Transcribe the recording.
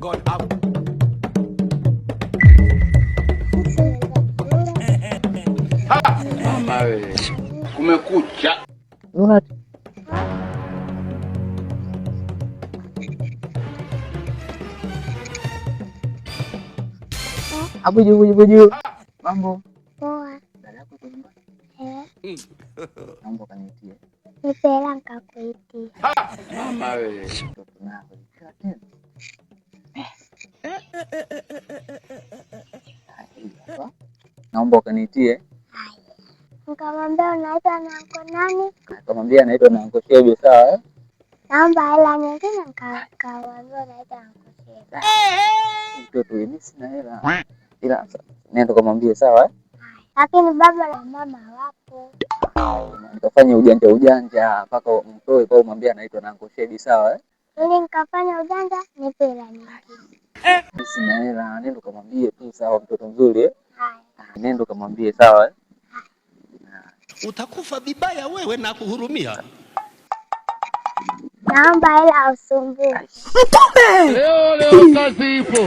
God have. Mama wewe. Kumekucha. Abuju. Mambo. Poa. Dada yako yuko nyumbani? Naomba kanitie. nipe hela nikakuitie. Mama wewe. Mtoto nako tena. Naomba ukanitie. Haya. Nikamwambia unaitwa na anko nani? Nikamwambia naitwa na anko Shebe, sawa? Naomba hela nyingine nikamwambia unaitwa na anko Shebe. Mtoto mimi sina hela. Ila nenda kumwambia, sawa? Lakini baba na mama wapo. Nikafanya ujanja mpaka mtoe kwa umwambia anaitwa na anko Shebe, sawa? Ili nikafanya ujanja nipe hela nyingine. Sina hela, nenda kumwambia tu, sawa mtoto mzuri? Haya. Nenda kumwambia, sawa? Utakufa vibaya wewe na kuhurumia. Naomba hela usumbuke. Leo kazi ipo.